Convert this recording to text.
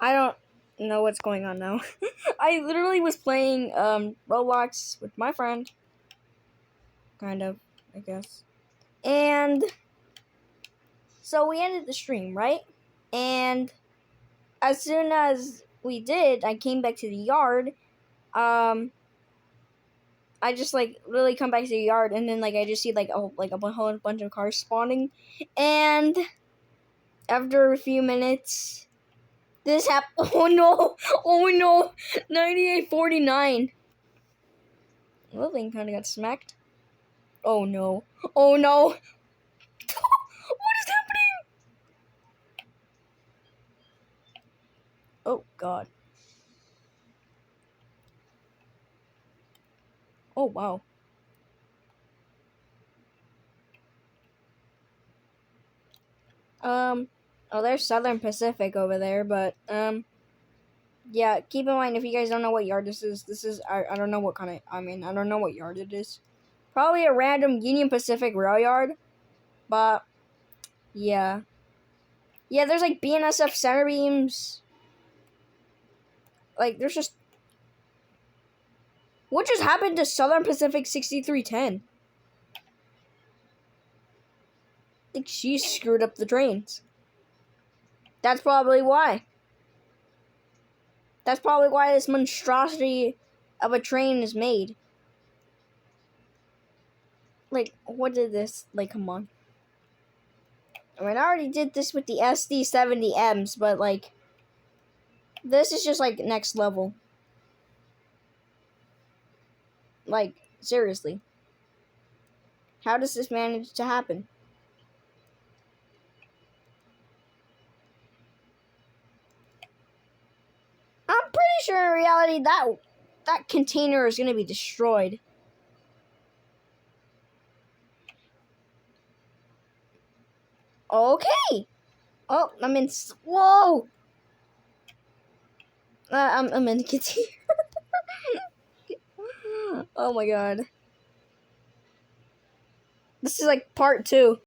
I don't know what's going on now. I literally was playing Roblox with my friend. Kind of, I guess. And so we ended the stream, right? And as soon as we did, I came back to the yard. I just like literally come back to the yard, and then like I just see like a whole bunch of cars spawning, and after a few minutes, this happened. Oh no! Oh no! 9849. Well, thing kind of got smacked. Oh no! Oh no! What is happening? Oh god! Oh wow! Oh, there's Southern Pacific over there, but yeah. Keep in mind, if you guys don't know what yard this is I don't know what kind of. I mean, I don't know what yard it is. Probably a random Union Pacific rail yard, but yeah. Yeah, there's like BNSF center beams. Like, there's just. What just happened to Southern Pacific 6310? I think she screwed up the trains. That's probably why. That's probably why this monstrosity of a train is made. Like, what did this? Like, come on. I mean, I already did this with the SD70Ms, but like, this is just like next level. Like, seriously. How does this manage to happen? I'm pretty sure in reality that container is going to be destroyed. Okay. Oh, I'm in. Whoa. I'm in container. Oh my god. This is like part 2.